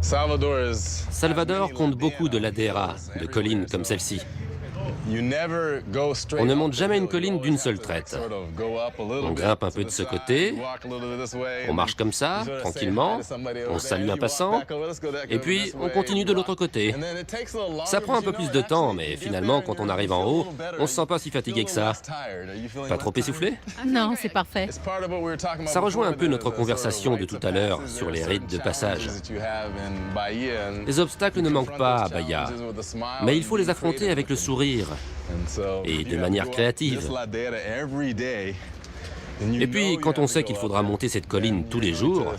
Salvador compte beaucoup de ladeiras, de collines comme celle-ci. On ne monte jamais une colline d'une seule traite. On grimpe un peu de ce côté, on marche comme ça, tranquillement, on salue un passant, et puis on continue de l'autre côté. Ça prend un peu plus de temps, mais finalement, quand on arrive en haut, on se sent pas si fatigué que ça. Pas trop essoufflé? Non, c'est parfait. Ça rejoint un peu notre conversation de tout à l'heure sur les rites de passage. Les obstacles ne manquent pas à Bahia, mais il faut les affronter avec le sourire et de manière créative. Et puis, quand on sait qu'il faudra monter cette colline tous les jours,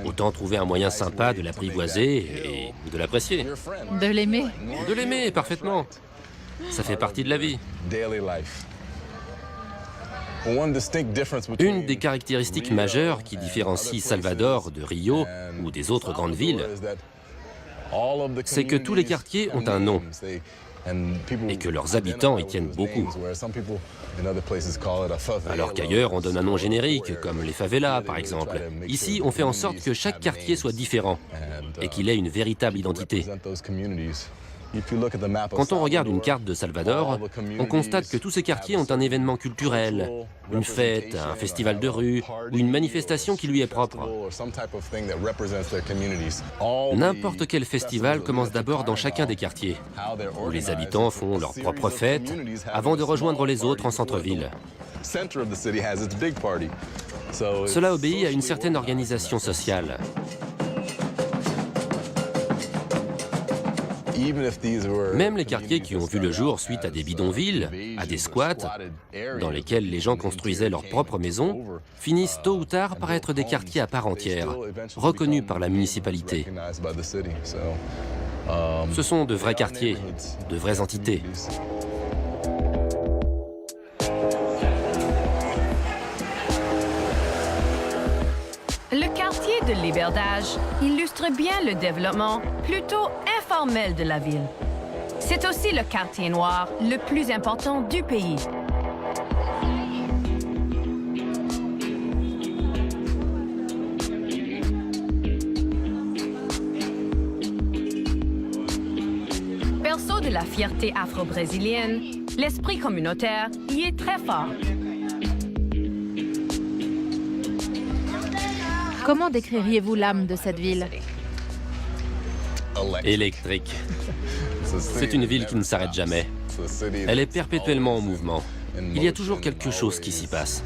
autant trouver un moyen sympa de l'apprivoiser et de l'apprécier. De l'aimer. De l'aimer, parfaitement. Ça fait partie de la vie. Une des caractéristiques majeures qui différencie Salvador de Rio ou des autres grandes villes, c'est que tous les quartiers ont un nom et que leurs habitants y tiennent beaucoup. Alors qu'ailleurs, on donne un nom générique, comme les favelas, par exemple. Ici, on fait en sorte que chaque quartier soit différent et qu'il ait une véritable identité. Quand on regarde une carte de Salvador, on constate que tous ces quartiers ont un événement culturel, une fête, un festival de rue ou une manifestation qui lui est propre. N'importe quel festival commence d'abord dans chacun des quartiers, où les habitants font leur propre fête avant de rejoindre les autres en centre-ville. Cela obéit à une certaine organisation sociale. Même les quartiers qui ont vu le jour suite à des bidonvilles, à des squats, dans lesquels les gens construisaient leurs propres maisons, finissent tôt ou tard par être des quartiers à part entière, reconnus par la municipalité. Ce sont de vrais quartiers, de vraies entités. Le quartier de Liberdade illustre bien le développement plutôt informel de la ville. C'est aussi le quartier noir le plus important du pays. Berceau de la fierté afro-brésilienne, l'esprit communautaire y est très fort. Comment décririez-vous l'âme de cette ville? Électrique. C'est une ville qui ne s'arrête jamais. Elle est perpétuellement en mouvement. Il y a toujours quelque chose qui s'y passe.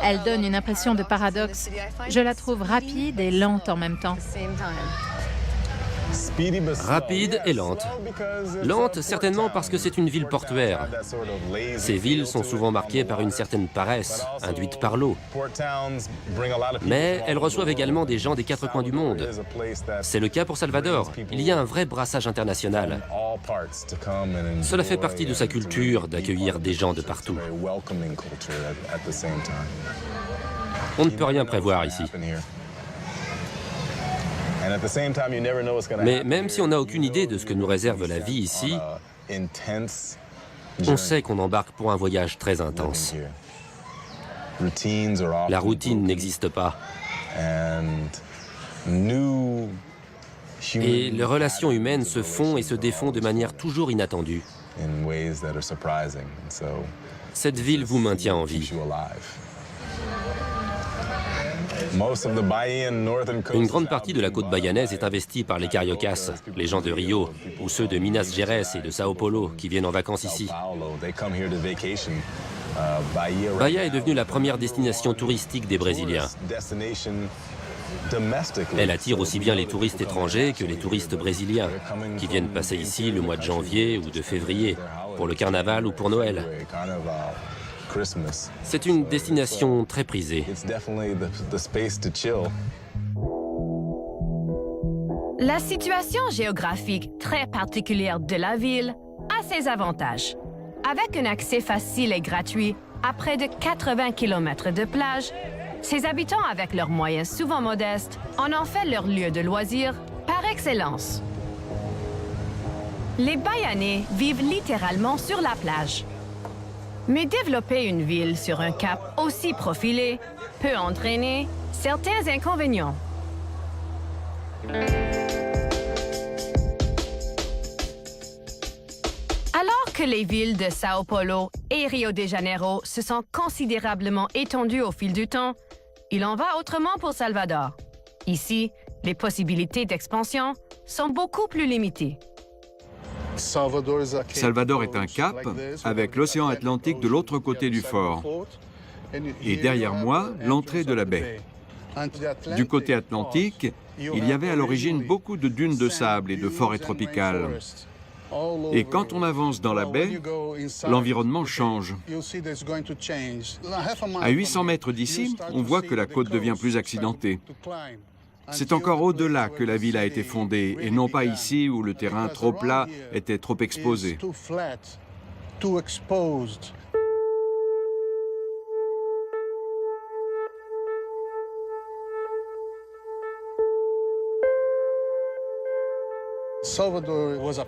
Elle donne une impression de paradoxe. Je la trouve rapide et lente en même temps. Rapide et lente. Lente, certainement parce que c'est une ville portuaire. Ces villes sont souvent marquées par une certaine paresse, induite par l'eau. Mais elles reçoivent également des gens des quatre coins du monde. C'est le cas pour Salvador. Il y a un vrai brassage international. Cela fait partie de sa culture d'accueillir des gens de partout. On ne peut rien prévoir ici. Mais même si on n'a aucune idée de ce que nous réserve la vie ici, on sait qu'on embarque pour un voyage très intense. La routine n'existe pas. Et les relations humaines se font et se défont de manière toujours inattendue. Cette ville vous maintient en vie. Une grande partie de la côte bahanaise est investie par les cariocas, les gens de Rio, ou ceux de Minas Gerais et de Sao Paulo qui viennent en vacances ici. Bahia est devenue la première destination touristique des Brésiliens. Elle attire aussi bien les touristes étrangers que les touristes brésiliens, qui viennent passer ici le mois de janvier ou de février, pour le carnaval ou pour Noël. C'est une destination très prisée. La situation géographique très particulière de la ville a ses avantages. Avec un accès facile et gratuit à près de 80 km de plage, ses habitants, avec leurs moyens souvent modestes, en ont fait leur lieu de loisirs par excellence. Les Bahianais vivent littéralement sur la plage. Mais développer une ville sur un cap aussi profilé peut entraîner certains inconvénients. Alors que les villes de Sao Paulo et Rio de Janeiro se sont considérablement étendues au fil du temps, il en va autrement pour Salvador. Ici, les possibilités d'expansion sont beaucoup plus limitées. Salvador est un cap avec l'océan Atlantique de l'autre côté du fort. Et derrière moi, l'entrée de la baie. Du côté atlantique, il y avait à l'origine beaucoup de dunes de sable et de forêts tropicales. Et quand on avance dans la baie, l'environnement change. À 800 mètres d'ici, on voit que la côte devient plus accidentée. C'est encore au-delà que la ville a été fondée, et non pas ici où le terrain trop plat était trop exposé.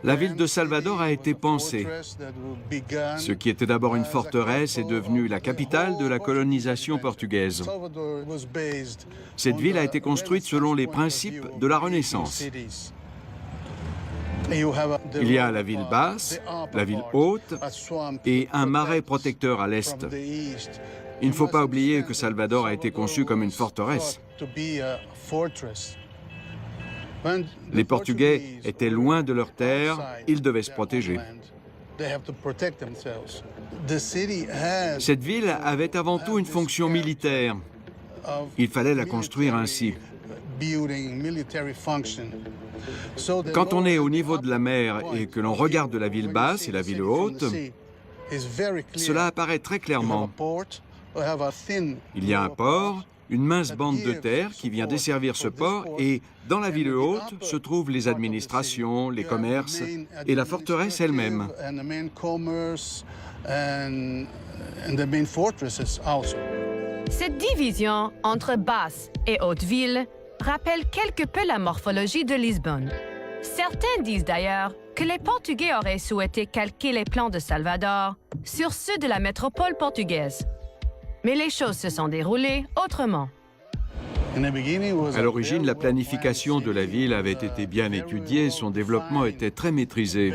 La ville de Salvador a été pensée. Ce qui était d'abord une forteresse est devenu la capitale de la colonisation portugaise. Cette ville a été construite selon les principes de la Renaissance. Il y a la ville basse, la ville haute et un marais protecteur à l'est. Il ne faut pas oublier que Salvador a été conçu comme une forteresse. Les Portugais étaient loin de leurs terres, ils devaient se protéger. Cette ville avait avant tout une fonction militaire. Il fallait la construire ainsi. Quand on est au niveau de la mer et que l'on regarde la ville basse et la ville haute, cela apparaît très clairement. Il y a un port, une mince bande de terre qui vient desservir ce port et dans la ville haute se trouvent les administrations, les commerces et la forteresse elle-même. Cette division entre basse et haute ville rappelle quelque peu la morphologie de Lisbonne. Certains disent d'ailleurs que les Portugais auraient souhaité calquer les plans de Salvador sur ceux de la métropole portugaise. Mais les choses se sont déroulées autrement. À l'origine, la planification de la ville avait été bien étudiée, son développement était très maîtrisé.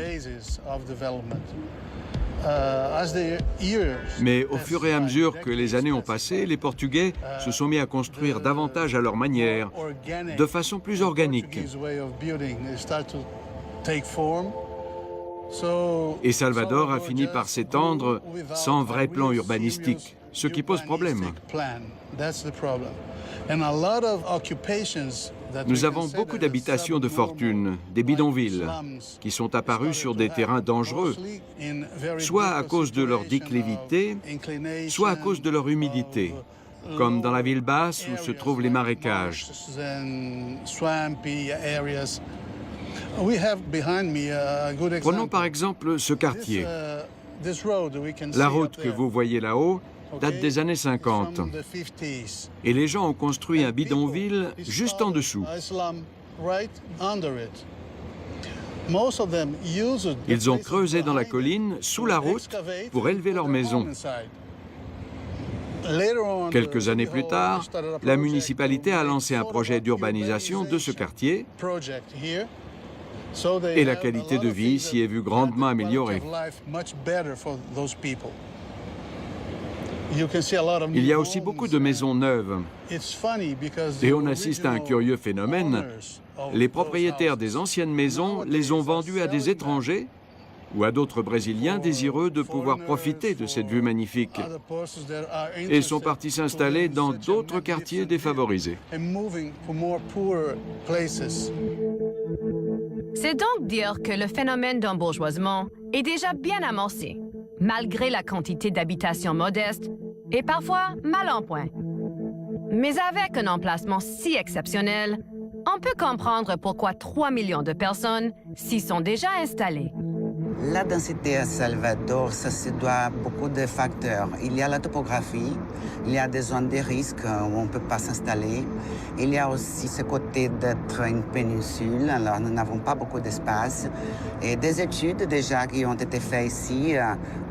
Mais au fur et à mesure que les années ont passé, les Portugais se sont mis à construire davantage à leur manière, de façon plus organique. Et Salvador a fini par s'étendre sans vrai plan urbanistique, ce qui pose problème. Nous avons beaucoup d'habitations de fortune, des bidonvilles, qui sont apparus sur des terrains dangereux, soit à cause de leur déclivité, soit à cause de leur humidité, comme dans la ville basse où se trouvent les marécages. Prenons par exemple ce quartier. La route que vous voyez là-haut date des années 50. Et les gens ont construit un bidonville juste en dessous. Ils ont creusé dans la colline, sous la route, pour élever leur maison. Quelques années plus tard, la municipalité a lancé un projet d'urbanisation de ce quartier et la qualité de vie s'y est vue grandement améliorée. Il y a aussi beaucoup de maisons neuves. Et on assiste à un curieux phénomène. Les propriétaires des anciennes maisons les ont vendues à des étrangers ou à d'autres Brésiliens désireux de pouvoir profiter de cette vue magnifique. Et sont partis s'installer dans d'autres quartiers défavorisés. C'est donc dire que le phénomène d'embourgeoisement est déjà bien amorcé, malgré la quantité d'habitations modestes et parfois mal en point. Mais avec un emplacement si exceptionnel, on peut comprendre pourquoi 3 millions de personnes s'y sont déjà installées. La densité à Salvador, ça se doit à beaucoup de facteurs. Il y a la topographie, il y a des zones de risque où on ne peut pas s'installer. Il y a aussi ce côté d'être une péninsule, alors nous n'avons pas beaucoup d'espace. Et des études déjà qui ont été faites ici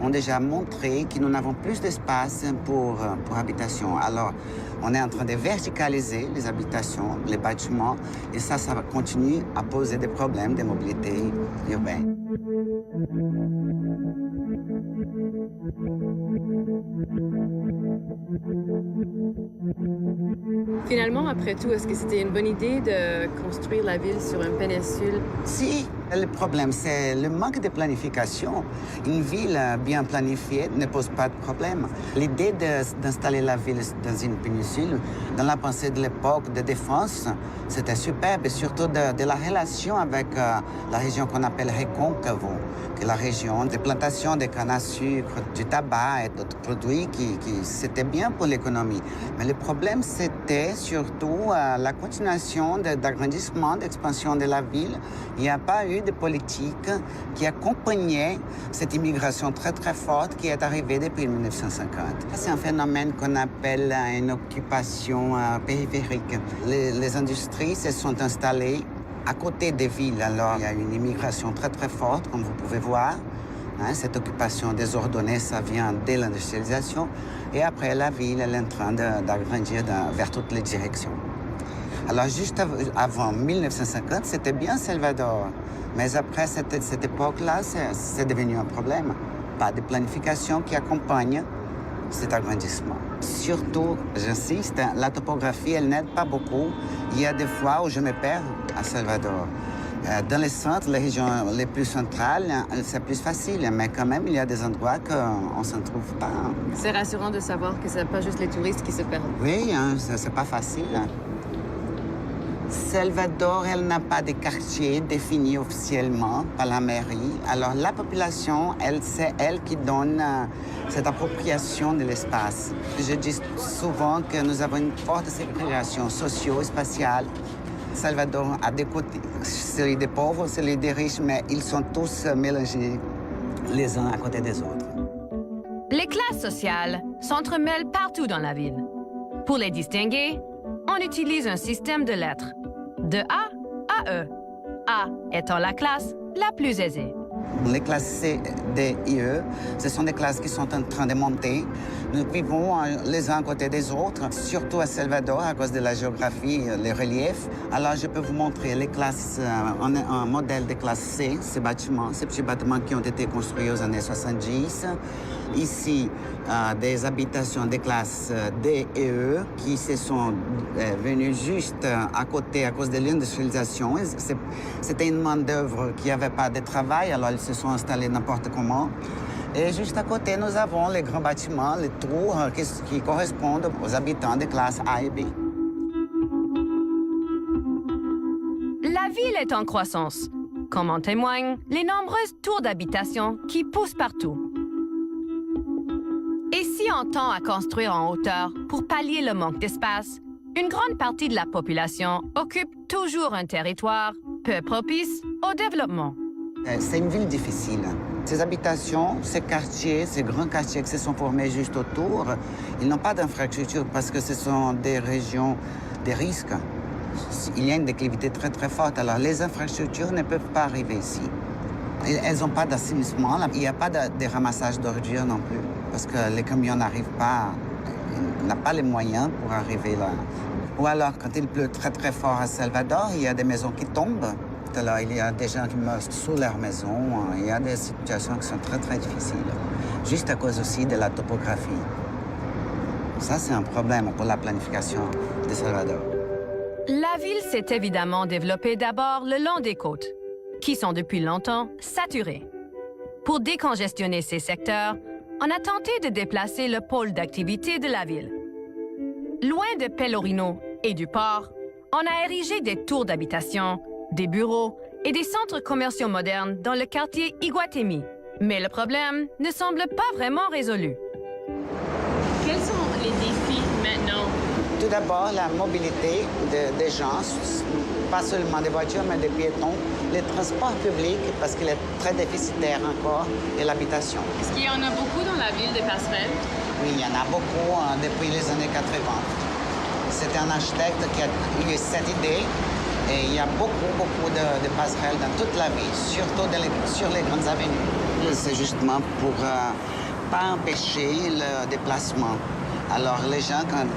ont déjà montré que nous n'avons plus d'espace pour habitation. Alors, on est en train de verticaliser les habitations, les bâtiments, et ça va continuer à poser des problèmes de mobilité urbaine. Finalement, après tout, est-ce que c'était une bonne idée de construire la ville sur une péninsule? Si, le problème, c'est le manque de planification. Une ville bien planifiée ne pose pas de problème. L'idée d'installer la ville dans une péninsule, dans la pensée de l'époque de défense, c'était superbe, et surtout de la relation avec la région qu'on appelle Recôncavo, qui est la région des plantations de canne à sucre, du tabac et d'autres produits qui c'était bien pour l'économie. Mais le problème, c'était surtout la continuation d'agrandissement, d'expansion de la ville. Il n'y a pas eu de politique qui accompagnait cette immigration très très forte qui est arrivée depuis 1950. C'est un phénomène qu'on appelle une occupation périphérique. Les industries se sont installées à côté des villes. Alors il y a une immigration très très forte, comme vous pouvez voir. Cette occupation désordonnée, ça vient de l'industrialisation. Et après, la ville, elle est en train d'agrandir vers toutes les directions. Alors, juste avant 1950, c'était bien Salvador. Mais après cette époque-là, c'est devenu un problème. Pas de planification qui accompagne cet agrandissement. Surtout, j'insiste, la topographie, elle n'aide pas beaucoup. Il y a des fois où je me perds à Salvador. Dans les centres, les régions les plus centrales, c'est plus facile, mais quand même, il y a des endroits qu'on ne s'en trouve pas. C'est rassurant de savoir que ce n'est pas juste les touristes qui se perdent. Oui, c'est pas facile. Salvador, elle n'a pas de quartier défini officiellement par la mairie. Alors, la population, c'est elle qui donne cette appropriation de l'espace. Je dis souvent que nous avons une forte ségrégation socio-spatiale. Salvador a des côtés. Celui des pauvres, celui des riches, mais ils sont tous mélangés les uns à côté des autres. Les classes sociales s'entremêlent partout dans la ville. Pour les distinguer, on utilise un système de lettres, de A à E, A étant la classe la plus aisée. Les classes C, D et E, ce sont des classes qui sont en train de monter. Nous vivons les uns à côté des autres, surtout à Salvador à cause de la géographie, les reliefs. Alors, je peux vous montrer les classes, un modèle de classe C, ces petits bâtiments qui ont été construits aux années 70. Ici, des habitations de classe D et E qui se sont venues juste à côté à cause de l'industrialisation. C'était une main-d'œuvre qui n'avait pas de travail, alors ils se sont installés n'importe comment. Et juste à côté, nous avons les grands bâtiments, les tours qui correspondent aux habitants des classes A et B. La ville est en croissance, comme en témoignent les nombreuses tours d'habitation qui poussent partout. Et si on tend à construire en hauteur pour pallier le manque d'espace, une grande partie de la population occupe toujours un territoire peu propice au développement. C'est une ville difficile. Ces habitations, ces quartiers, ces grands quartiers qui se sont formés juste autour, ils n'ont pas d'infrastructure parce que ce sont des régions de risque. Il y a une déclivité très très forte, alors les infrastructures ne peuvent pas arriver ici. Elles n'ont pas d'assainissement, il n'y a pas de ramassage d'ordures non plus, parce que les camions n'arrivent pas, ils n'ont pas les moyens pour arriver là. Ou alors, quand il pleut très très fort à Salvador, il y a des maisons qui tombent. Alors, il y a des gens qui meurent sous leur maison. Il y a des situations qui sont très, très difficiles, juste à cause aussi de la topographie. Ça, c'est un problème pour la planification de Salvador. La ville s'est évidemment développée d'abord le long des côtes, qui sont depuis longtemps saturées. Pour décongestionner ces secteurs, on a tenté de déplacer le pôle d'activité de la ville. Loin de Pelorino et du port, on a érigé des tours d'habitation, des bureaux et des centres commerciaux modernes dans le quartier Iguatemi. Mais le problème ne semble pas vraiment résolu. Quels sont les défis maintenant? Tout d'abord la mobilité des gens, pas seulement des voitures, mais des piétons, les transports publics, parce qu'il est très déficitaire encore, et l'habitation. Est-ce qu'il y en a beaucoup dans la ville, des passerelles? Oui, il y en a beaucoup depuis les années 80. C'était un architecte qui a eu cette idée, et il y a beaucoup de passerelles dans toute la ville, surtout sur les grandes avenues. C'est justement pour pas empêcher le déplacement. Alors les gens, quand